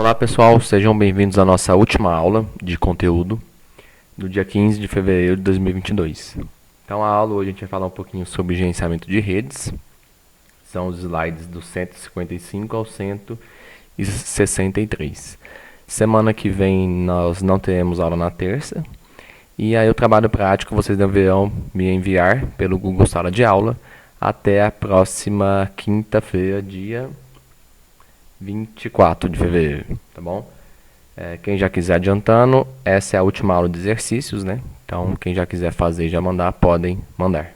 Olá pessoal, sejam bem-vindos à nossa última aula de conteúdo do dia 15 de fevereiro de 2022. Então a aula hoje a gente vai falar um pouquinho sobre gerenciamento de redes, são os slides do 155 ao 163. Semana que vem nós não teremos aula na terça, e aí o trabalho prático vocês deverão me enviar pelo Google Sala de Aula até a próxima quinta-feira, dia 24 de fevereiro, tá bom? Quem já quiser adiantando, essa é a última aula de exercícios, né? Então, quem já quiser fazer e já mandar, podem mandar.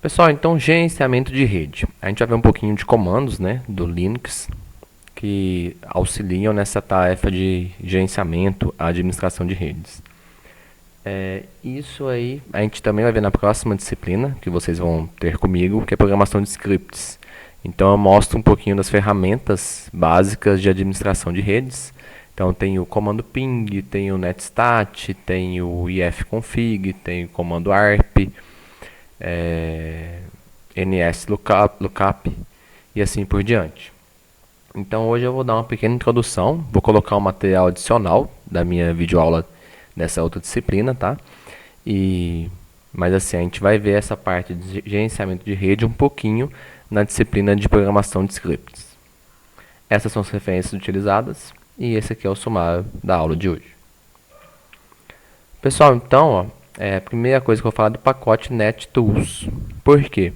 Pessoal, então, gerenciamento de rede. A gente vai ver um pouquinho de comandos, né, do Linux, que auxiliam nessa tarefa de gerenciamento, administração de redes. Isso aí a gente também vai ver na próxima disciplina que vocês vão ter comigo, que é programação de scripts. Então eu mostro um pouquinho das ferramentas básicas de administração de redes. Então tem o comando ping, tem o netstat, tem o ifconfig, tem o comando arp, nslookup e assim por diante. Então hoje eu vou dar uma pequena introdução, vou colocar um material adicional da minha videoaula dessa outra disciplina, tá? Mas assim, a gente vai ver essa parte de gerenciamento de rede um pouquinho na disciplina de programação de scripts. Essas são as referências utilizadas e esse aqui é o sumário da aula de hoje. Pessoal, então, ó, a primeira coisa que eu vou falar do pacote NetTools. Por quê?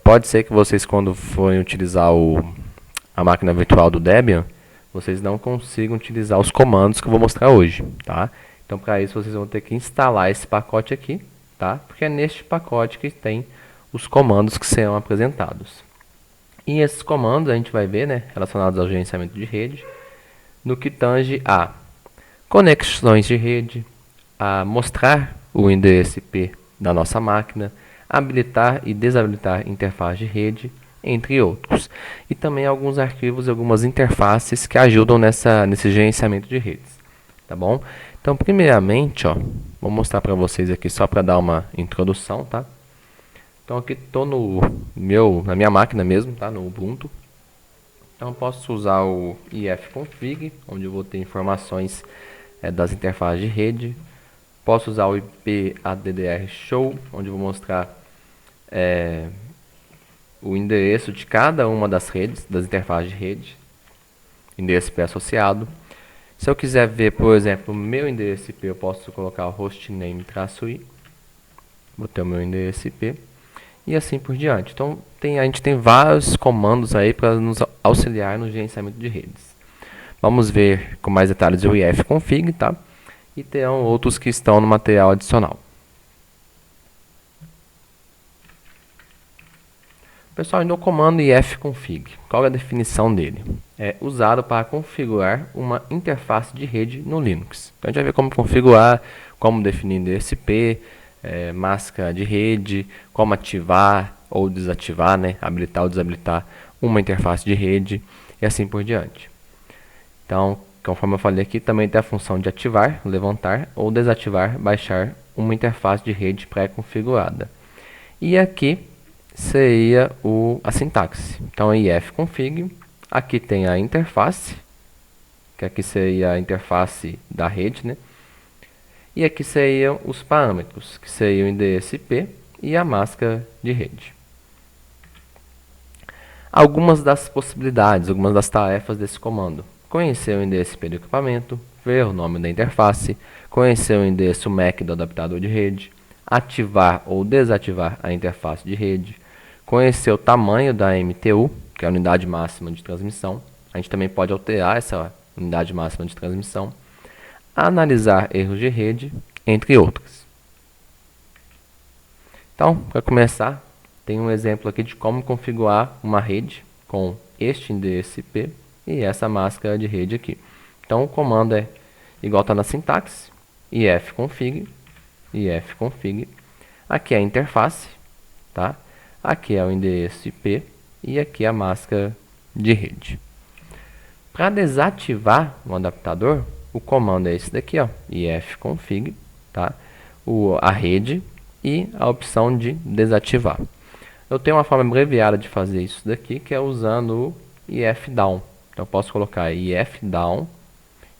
Pode ser que vocês, quando forem utilizar a máquina virtual do Debian, vocês não consigam utilizar os comandos que eu vou mostrar hoje, tá? Então, para isso, vocês vão ter que instalar esse pacote aqui, tá? Porque é neste pacote que tem os comandos que serão apresentados. E esses comandos a gente vai ver, né, relacionados ao gerenciamento de rede, no que tange a conexões de rede, a mostrar o endereço IP da nossa máquina, habilitar e desabilitar interface de rede, entre outros. E também alguns arquivos e algumas interfaces que ajudam nesse gerenciamento de redes. Tá bom? Então, primeiramente, ó, vou mostrar para vocês aqui só para dar uma introdução, tá? Então, aqui estou na minha máquina mesmo, tá? No Ubuntu. Então, eu posso usar o ifconfig, onde eu vou ter informações das interfaces de rede. Posso usar o ipaddr-show, onde eu vou mostrar o endereço de cada uma das redes, das interfaces de rede, endereço IP associado. Se eu quiser ver, por exemplo, o meu endereço IP, eu posso colocar o hostname-i, vou ter o meu endereço IP, e assim por diante. Então, a gente tem vários comandos aí para nos auxiliar no gerenciamento de redes. Vamos ver com mais detalhes o ifconfig, tá? E terão outros que estão no material adicional. Pessoal, no comando ifconfig, qual é a definição dele? É usado para configurar uma interface de rede no Linux. Então a gente vai ver como configurar, como definir endereço IP, máscara de rede, como ativar ou desativar, né? Habilitar ou desabilitar uma interface de rede e assim por diante. Então, conforme eu falei aqui, também tem a função de ativar, levantar ou desativar, baixar uma interface de rede pré-configurada. E aqui seria a sintaxe. Então, ifconfig, aqui tem a interface, que aqui seria a interface da rede, né? E aqui seriam os parâmetros, que seriam o endereço IP e a máscara de rede. Algumas das possibilidades, algumas das tarefas desse comando. Conhecer o endereço IP do equipamento, ver o nome da interface, conhecer o endereço MAC do adaptador de rede, ativar ou desativar a interface de rede, conhecer o tamanho da MTU, que é a unidade máxima de transmissão. A gente também pode alterar essa unidade máxima de transmissão. Analisar erros de rede, entre outros. Então, para começar, tem um exemplo aqui de como configurar uma rede com este endereço IP e essa máscara de rede aqui. Então, o comando é igual está na sintaxe, ifconfig. Aqui é a interface, tá? Aqui é o endereço IP e aqui é a máscara de rede. Para desativar o adaptador, o comando é esse daqui, ó, ifconfig, tá? A rede e a opção de desativar. Eu tenho uma forma abreviada de fazer isso daqui, que é usando o ifdown. Então eu posso colocar ifdown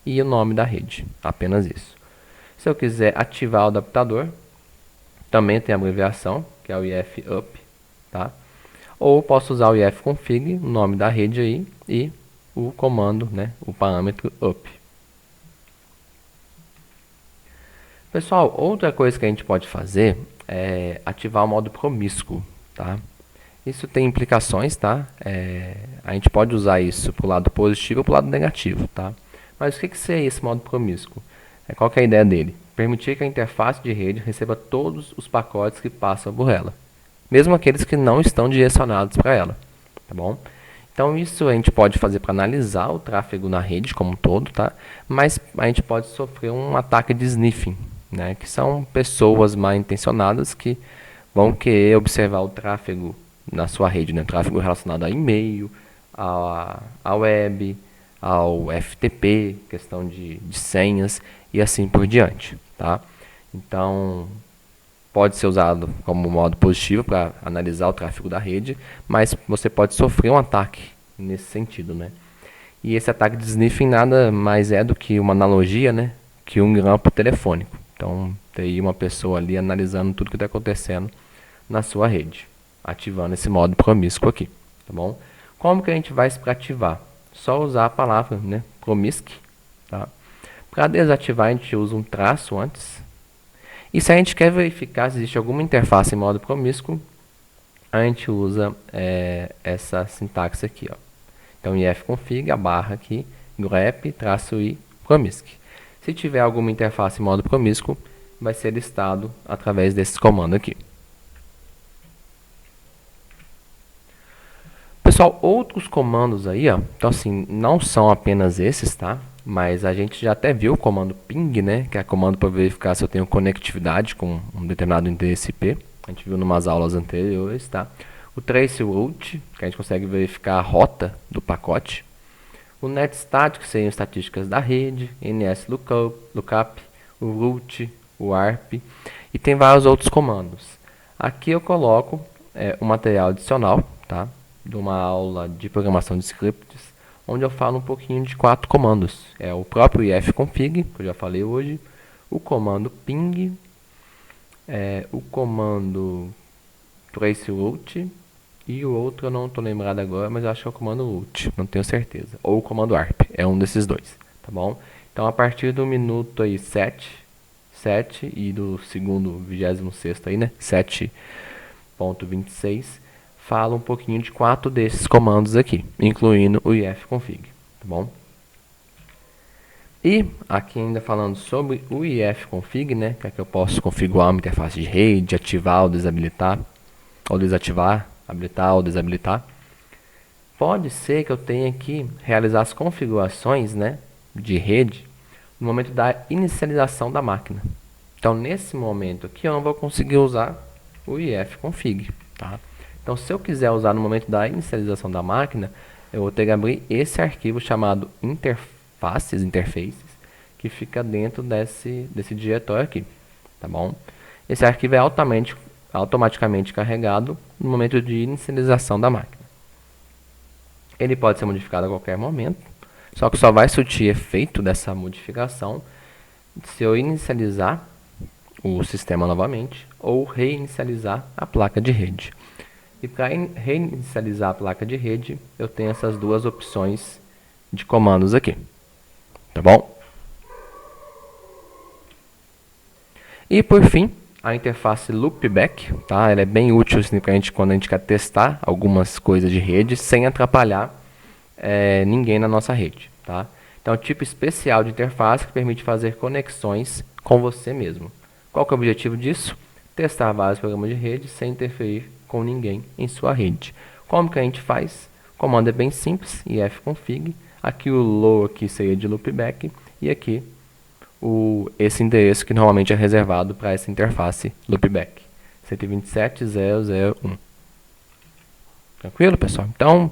e o nome da rede, apenas isso. Se eu quiser ativar o adaptador, também tem a abreviação, que é o ifup, tá? Ou posso usar o ifconfig, o nome da rede aí, e o comando, né, o parâmetro up. Pessoal, outra coisa que a gente pode fazer é ativar o modo promíscuo, tá? Isso tem implicações, tá? A gente pode usar isso para o lado positivo ou para o lado negativo, tá? Mas o que seria esse modo promíscuo? Qual que é a ideia dele? Permitir que a interface de rede receba todos os pacotes que passam por ela, mesmo aqueles que não estão direcionados para ela, tá bom? Então isso a gente pode fazer para analisar o tráfego na rede como um todo, tá? Mas a gente pode sofrer um ataque de sniffing, né? Que são pessoas mal intencionadas que vão querer observar o tráfego na sua rede, né? Tráfego relacionado a e-mail, a web, ao FTP, questão de senhas e assim por diante, tá? Então pode ser usado como modo positivo para analisar o tráfego da rede, mas você pode sofrer um ataque nesse sentido, né? E esse ataque de sniffing nada mais é do que uma analogia, né? Que um grampo telefônico. Então tem uma pessoa ali analisando tudo que está acontecendo na sua rede, ativando esse modo promíscuo aqui, tá bom? Como que a gente vai para ativar? Só usar a palavra, né? Promisc, tá? Para desativar a gente usa um traço antes. E se a gente quer verificar se existe alguma interface em modo promíscuo, a gente usa essa sintaxe aqui, ó. Então ifconfig, a barra aqui, grep, -i, promisc. Se tiver alguma interface em modo promíscuo, vai ser listado através desse comando aqui. Pessoal, outros comandos aí, ó, então assim, não são apenas esses, tá? Mas a gente já até viu o comando ping, né? Que é o comando para verificar se eu tenho conectividade com um determinado endereço IP. A gente viu em umas aulas anteriores, tá? O traceroute, que a gente consegue verificar a rota do pacote. O netstat, que seriam estatísticas da rede. NSLookup, o route, o ARP. E tem vários outros comandos. Aqui eu coloco um material adicional, tá? De uma aula de programação de scripts, onde eu falo um pouquinho de 4 comandos. É o próprio ifconfig, que eu já falei hoje, o comando ping, o comando traceroute e o outro eu não estou lembrado agora, mas eu acho que é o comando route, não tenho certeza. Ou o comando ARP, é um desses dois, tá bom? Então a partir do minuto aí 7 e do segundo 26º aí, né, 7.26, fala um pouquinho de 4 desses comandos aqui, incluindo o ifconfig, tá bom? E aqui ainda falando sobre o ifconfig, né, que é que eu posso configurar uma interface de rede, ativar ou desabilitar, ou desativar, habilitar ou desabilitar. Pode ser que eu tenha que realizar as configurações, né, de rede no momento da inicialização da máquina. Então nesse momento aqui eu não vou conseguir usar o ifconfig, tá? Então, se eu quiser usar no momento da inicialização da máquina, eu vou ter que abrir esse arquivo chamado interfaces, que fica dentro desse diretório aqui, tá bom? Esse arquivo é automaticamente carregado no momento de inicialização da máquina. Ele pode ser modificado a qualquer momento, só que só vai surtir efeito dessa modificação se eu inicializar o sistema novamente ou reinicializar a placa de rede. E para reinicializar a placa de rede, eu tenho essas duas opções de comandos aqui, tá bom? E por fim, a interface loopback, tá? Ela é bem útil assim, pra gente, quando a gente quer testar algumas coisas de rede sem atrapalhar ninguém na nossa rede, tá? Então é um tipo especial de interface que permite fazer conexões com você mesmo. Qual que é o objetivo disso? Testar vários programas de rede sem interferir com ninguém em sua rede. Como que a gente faz? O comando é bem simples, ifconfig. Aqui o low aqui seria de loopback e aqui esse endereço que normalmente é reservado para essa interface loopback, 127.0.0.1. Tranquilo, pessoal? Então,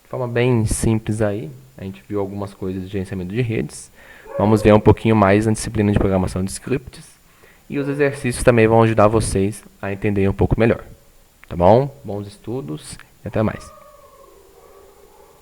de forma bem simples aí, a gente viu algumas coisas de gerenciamento de redes. Vamos ver um pouquinho mais na disciplina de programação de scripts. E os exercícios também vão ajudar vocês a entender um pouco melhor. Tá bom? Bons estudos e até mais.